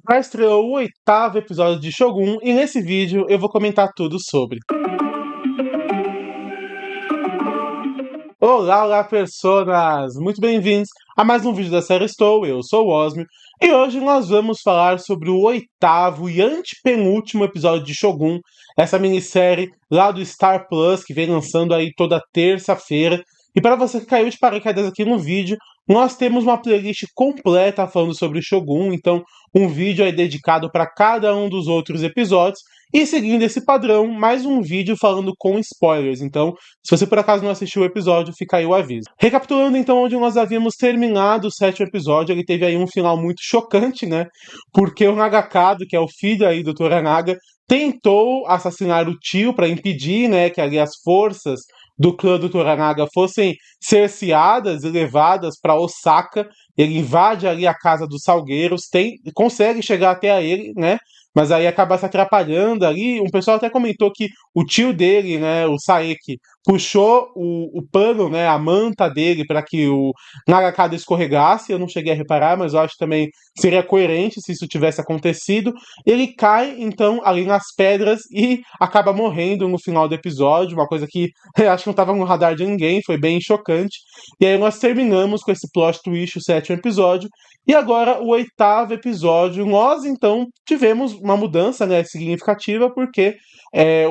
Já estreou o 8º episódio de Shogun e nesse vídeo eu vou comentar tudo sobre. Olá, personas! Muito bem-vindos a mais um vídeo da série Estou, eu sou o Osmio, e hoje nós vamos falar sobre o 8º e antepenúltimo episódio de Shogun, essa minissérie lá do Star Plus, que vem lançando aí toda terça-feira. E para você que caiu de paraquedas aqui no vídeo, nós temos uma playlist completa falando sobre Shogun, então um vídeo aí dedicado para cada um dos outros episódios, e seguindo esse padrão, mais um vídeo falando com spoilers. Então, se você por acaso não assistiu o episódio, fica aí o aviso. Recapitulando então onde nós havíamos terminado o 7º episódio, ele teve aí um final muito chocante, né? Porque o Nagakado, que é o filho aí do Toranaga, tentou assassinar o tio para impedir, né, que ali as forças do clã do Toranaga fossem cerceadas e levadas para Osaka. Ele invade ali a casa dos Salgueiros, consegue chegar até a ele, né? Mas aí acaba se atrapalhando ali. Um pessoal até comentou que o tio dele, né, o Saeki, puxou o pano, né, a manta dele para que o Nagakado escorregasse. Eu não cheguei a reparar, mas eu acho que também seria coerente se isso tivesse acontecido. Ele cai, então, ali nas pedras e acaba morrendo no final do episódio, uma coisa que eu acho que não estava no radar de ninguém, foi bem chocante. E aí nós terminamos com esse plot twist, o 7º episódio, e agora o 8º episódio, nós então tivemos uma mudança, né, significativa, porque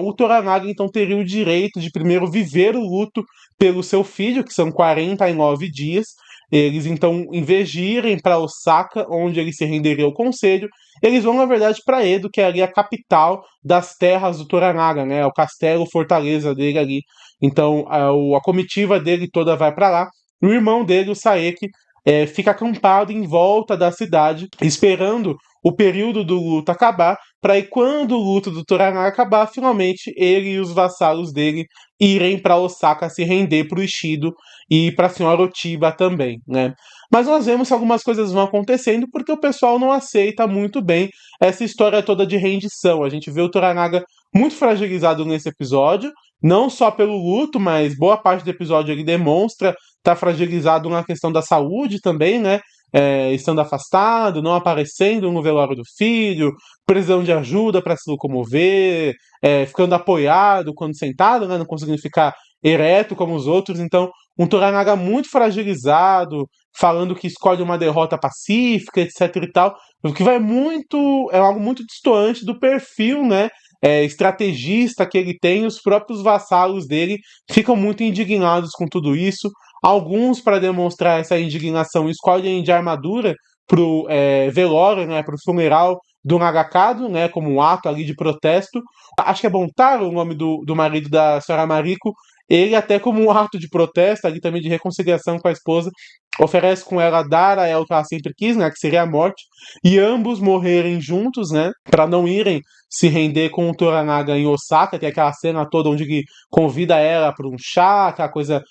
o Toranaga então teria o direito de primeiro viver o luto pelo seu filho, que são 49 dias. Eles então, em vez de irem para Osaka, onde ele se renderia ao conselho, eles vão, na verdade, para Edo, que é ali a capital das terras do Toranaga, né? O castelo, fortaleza dele ali. Então, a comitiva dele toda vai para lá. O irmão dele, o Saeki, fica acampado em volta da cidade, esperando o período do luto acabar, para aí quando o luto do Toranaga acabar, finalmente ele e os vassalos dele irem para Osaka se render para o Ishido e para a senhora Otiba também, né? Mas nós vemos que algumas coisas vão acontecendo porque o pessoal não aceita muito bem essa história toda de rendição. A gente vê o Toranaga muito fragilizado nesse episódio, não só pelo luto, mas boa parte do episódio ele demonstra estar fragilizado na questão da saúde também, né? Estando afastado, não aparecendo no velório do filho, precisando de ajuda para se locomover, ficando apoiado quando sentado, né? Não conseguindo ficar ereto como os outros. Então, um Toranaga muito fragilizado, falando que escolhe uma derrota pacífica, etc e tal, o que vai muito, é algo muito distoante do perfil, né, estrategista que ele tem. Os próprios vassalos dele ficam muito indignados com tudo isso. Alguns, para demonstrar essa indignação, escolhem de armadura pro velório, né, pro funeral do Nagakado, né, como um ato ali de protesto. Acho que é Bontaro o nome do marido da senhora Mariko. Ele, até como um ato de protesto, ali também de reconciliação com a esposa, oferece com ela dar a ela o que ela sempre quis, né, que seria a morte, e ambos morrerem juntos, né, para não irem se render com o Toranaga em Osaka. Tem aquela cena toda onde ele convida ela para um chá, aquela coisa,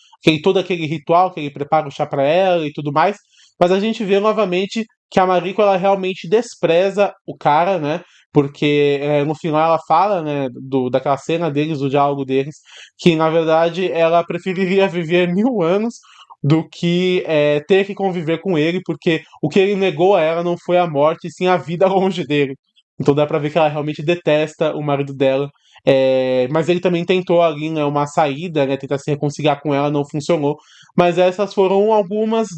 todo aquele ritual que ele prepara o chá para ela e tudo mais. Mas a gente vê novamente que a Mariko, ela realmente despreza o cara, né? Porque no final ela fala, né, daquela cena deles, do diálogo deles, que na verdade ela preferiria viver 1000 anos do que ter que conviver com ele, porque o que ele negou a ela não foi a morte, sim a vida longe dele. Então dá pra ver que ela realmente detesta o marido dela. Mas ele também tentou ali, né, uma saída, né, tentar se reconciliar com ela, não funcionou. Mas essas foram algumas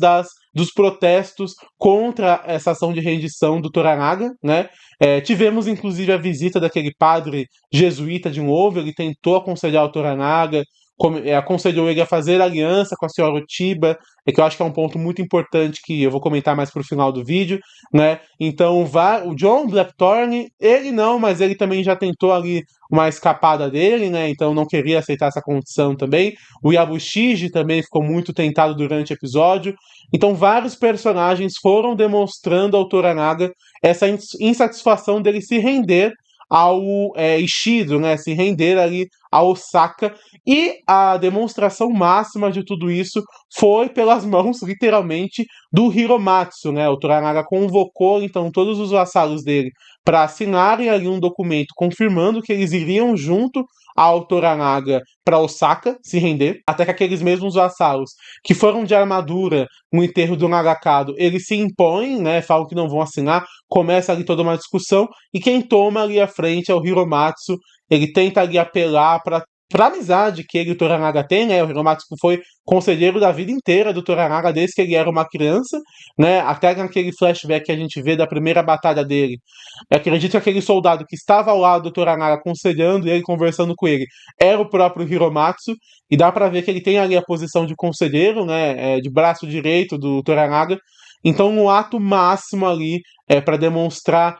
dos protestos contra essa ação de rendição do Toranaga, né? Tivemos inclusive a visita daquele padre jesuíta de novo. Ele tentou aconselhar o Toranaga, aconselhou ele a fazer aliança com a senhora Otiba, que eu acho que é um ponto muito importante que eu vou comentar mais pro final do vídeo, né? Então o John Blackthorne, ele não, mas ele também já tentou ali uma escapada dele, né? Então não queria aceitar essa condição também. O Yabushiji também ficou muito tentado durante o episódio. Então vários personagens foram demonstrando ao Toranaga essa insatisfação dele se render ao Ishido, né? Se render ali a Osaka. E a demonstração máxima de tudo isso foi pelas mãos, literalmente, do Hiromatsu, né? O Toranaga convocou então todos os vassalos dele para assinarem ali um documento confirmando que eles iriam junto ao Toranaga para Osaka se render, até que aqueles mesmos vassalos que foram de armadura no enterro do Nagakado, eles se impõem, né, falam que não vão assinar, começa ali toda uma discussão, e quem toma ali a frente é o Hiromatsu. Ele tenta ali apelar para a amizade que ele e o Toranaga tem, né? O Hiromatsu foi conselheiro da vida inteira do Toranaga desde que ele era uma criança, né? Até naquele flashback que a gente vê da primeira batalha dele. Eu acredito que aquele soldado que estava ao lado do Toranaga aconselhando ele, conversando com ele, era o próprio Hiromatsu, e dá pra ver que ele tem ali a posição de conselheiro, né? De braço direito do Toranaga. Então, no ato máximo ali, para demonstrar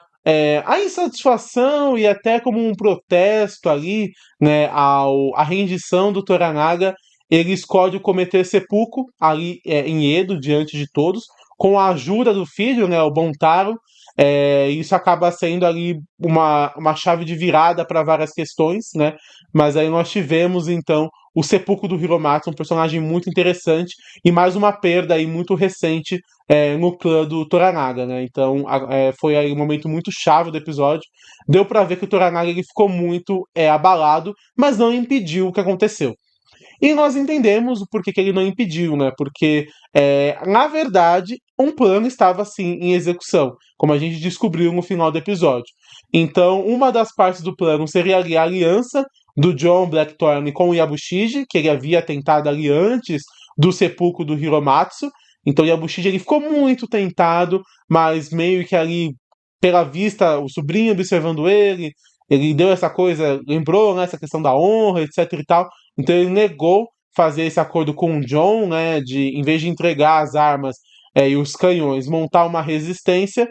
a insatisfação e até como um protesto ali, né, à rendição do Toranaga, ele escolhe cometer seppuku ali em Edo, diante de todos, com a ajuda do filho, né, o Bontaro. Isso acaba sendo ali uma chave de virada para várias questões, né? Mas aí nós tivemos então o seppuku do Hiromatsu, um personagem muito interessante e mais uma perda aí muito recente no clã do Toranaga, né? Então foi aí um momento muito chave do episódio. Deu para ver que o Toranaga ele ficou muito abalado, mas não impediu o que aconteceu. E nós entendemos o porquê que ele não impediu, né? Porque, na verdade, um plano estava, sim, em execução, como a gente descobriu no final do episódio. Então, uma das partes do plano seria ali a aliança do John Blackthorne com o Yabushiji, que ele havia tentado ali antes do sepulcro do Hiromatsu. Então, o Yabushiji ele ficou muito tentado, mas meio que ali, pela vista, o sobrinho observando ele deu essa coisa, lembrou, né, essa questão da honra, etc e tal. Então ele negou fazer esse acordo com o John, né, de em vez de entregar as armas e os canhões, montar uma resistência.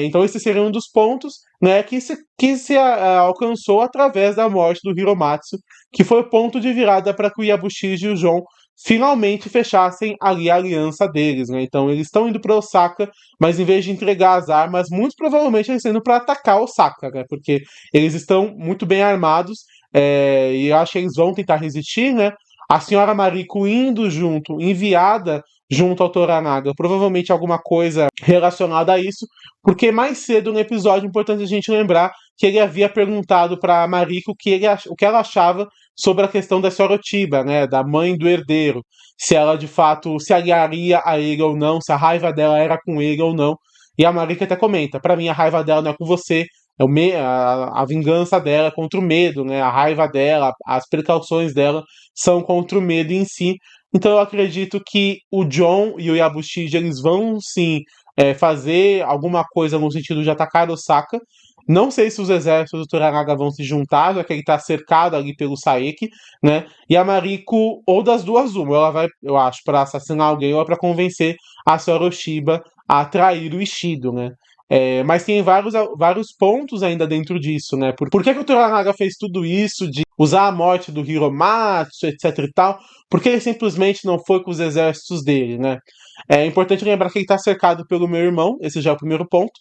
Então esse seria um dos pontos, né, que se alcançou através da morte do Hiromatsu, que foi o ponto de virada para que o Yabushiji e o John finalmente fechassem ali a aliança deles, né? Então eles estão indo para Osaka, mas em vez de entregar as armas, muito provavelmente eles estão indo para atacar Osaka, né? Porque eles estão muito bem armados, e eu acho que eles vão tentar resistir, né? A senhora Mariko indo junto, enviada junto ao Toranaga, provavelmente alguma coisa relacionada a isso, porque mais cedo no episódio é importante a gente lembrar que ele havia perguntado para Mariko o que ela achava sobre a questão da senhora Otiba, né, da mãe do herdeiro, se ela de fato se aliaria a ele ou não, se a raiva dela era com ele ou não. E a Mariko até comenta: para mim a raiva dela não é com você, a vingança dela é contra o medo, né? A raiva dela, as precauções dela são contra o medo em si. Então eu acredito que o John e o Yabushiji eles vão sim fazer alguma coisa no sentido de atacar Osaka. Não sei se os exércitos do Toranaga vão se juntar, já que ele está cercado ali pelo Saeki, né? E a Mariko, ou das duas, uma, ela vai, eu acho, para assassinar alguém ou para convencer a Senhora Oshiba a trair o Ishido, né? Mas tem vários pontos ainda dentro disso, né? Por que o Toranaga fez tudo isso de usar a morte do Hiromatsu, etc e tal? Porque ele simplesmente não foi com os exércitos dele, né? É importante lembrar que ele está cercado pelo meu irmão, esse já é o primeiro ponto.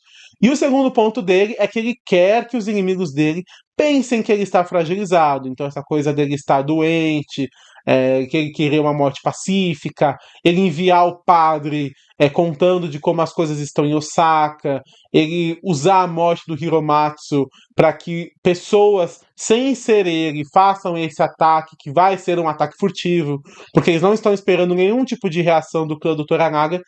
E o segundo ponto dele é que ele quer que os inimigos dele pensem que ele está fragilizado. Então essa coisa dele estar doente, que ele queria uma morte pacífica, ele enviar o padre contando de como as coisas estão em Osaka, ele usar a morte do Hiromatsu para que pessoas, sem ser ele, façam esse ataque, que vai ser um ataque furtivo, porque eles não estão esperando nenhum tipo de reação do clã do Toranaga.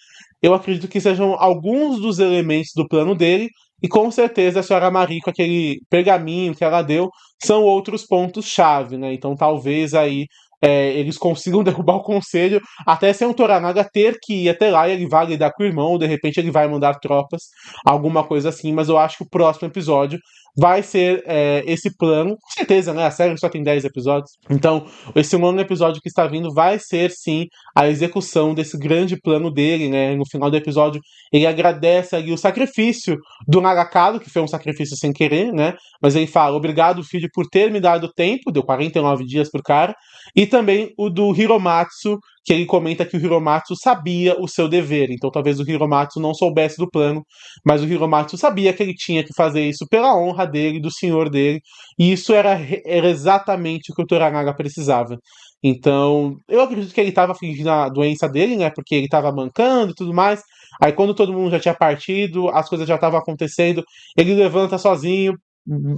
Eu acredito que sejam alguns dos elementos do plano dele, e com certeza a senhora Mariko, aquele pergaminho que ela deu, são outros pontos-chave, né? Então talvez aí eles consigam derrubar o conselho, até sem o Toranaga ter que ir até lá e ele vai lidar com o irmão, ou de repente ele vai mandar tropas, alguma coisa assim, mas eu acho que o próximo episódio vai ser esse plano, com certeza, né? A série só tem 10 episódios, então esse nono episódio que está vindo vai ser sim a execução desse grande plano dele, né? No final do episódio ele agradece ali o sacrifício do Nagakado, que foi um sacrifício sem querer, né? Mas ele fala: obrigado, filho, por ter me dado tempo, deu 49 dias pro cara. E também o do Hiromatsu, que ele comenta que o Hiromatsu sabia o seu dever. Então talvez o Hiromatsu não soubesse do plano, mas o Hiromatsu sabia que ele tinha que fazer isso pela honra dele, do senhor dele. E isso era exatamente o que o Toranaga precisava. Então, eu acredito que ele estava fingindo a doença dele, né? Porque ele estava mancando e tudo mais. Aí, quando todo mundo já tinha partido, as coisas já estavam acontecendo, ele levanta sozinho,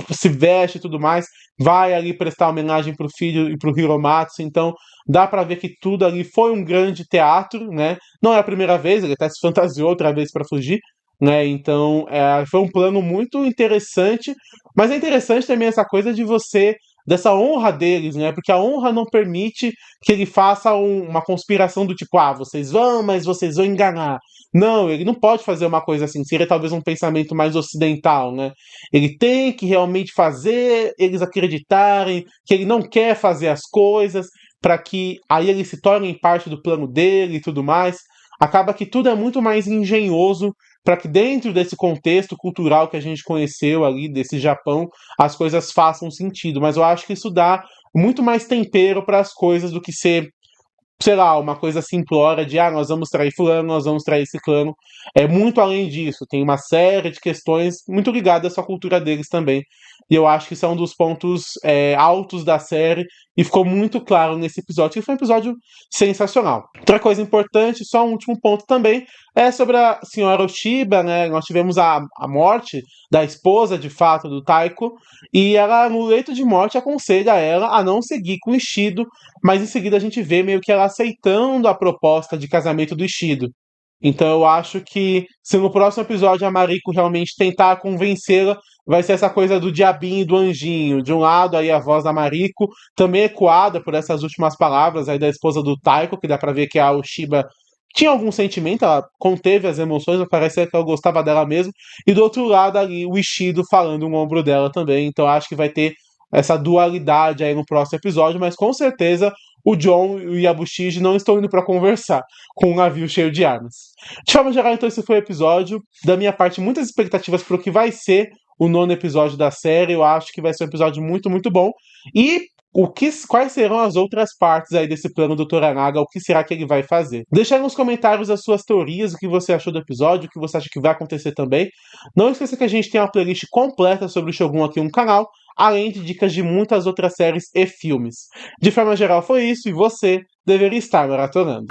se veste e tudo mais, vai ali prestar homenagem pro filho e pro Hiromatsu. Então, dá pra ver que tudo ali foi um grande teatro, né? Não é a primeira vez, ele até se fantasiou outra vez pra fugir. Né, então foi um plano muito interessante, mas é interessante também essa coisa de você dessa honra deles, né? Porque a honra não permite que ele faça uma conspiração do tipo, vocês vão, mas vocês vão enganar. Não, ele não pode fazer uma coisa assim. Seria talvez um pensamento mais ocidental, né? Ele tem que realmente fazer eles acreditarem que ele não quer fazer as coisas para que aí eles se tornem parte do plano dele e tudo mais. Acaba que tudo é muito mais engenhoso para que dentro desse contexto cultural que a gente conheceu ali, desse Japão, as coisas façam sentido. Mas eu acho que isso dá muito mais tempero para as coisas do que ser, sei lá, uma coisa simplória de nós vamos trair fulano, nós vamos trair ciclano. É muito além disso, tem uma série de questões muito ligadas à cultura deles também. E eu acho que isso é um dos pontos altos da série, e ficou muito claro nesse episódio, que foi um episódio sensacional. Outra coisa importante, só um último ponto também, é sobre a senhora Oshiba, né? Nós tivemos a morte da esposa, de fato, do Taiko, e ela, no leito de morte, aconselha ela a não seguir com o Ishido, mas em seguida a gente vê meio que ela aceitando a proposta de casamento do Ishido. Então eu acho que se no próximo episódio a Mariko realmente tentar convencê-la, vai ser essa coisa do diabinho e do anjinho. De um lado aí a voz da Mariko, também ecoada por essas últimas palavras aí da esposa do Taiko, que dá pra ver que a Oshiba tinha algum sentimento, ela conteve as emoções, mas parece que ela gostava dela mesmo. E do outro lado ali o Ishido falando no ombro dela também. Então acho que vai ter essa dualidade aí no próximo episódio, mas com certeza o John e o Yabushiji não estão indo para conversar com um navio cheio de armas. De forma geral, então, esse foi o episódio. Da minha parte, muitas expectativas para o que vai ser o nono episódio da série. Eu acho que vai ser um episódio muito, muito bom. E quais serão as outras partes aí desse plano do Toranaga? O que será que ele vai fazer? Deixa aí nos comentários as suas teorias, o que você achou do episódio, o que você acha que vai acontecer também. Não esqueça que a gente tem uma playlist completa sobre o Shogun aqui no canal, além de dicas de muitas outras séries e filmes. De forma geral foi isso, e você deveria estar maratonando.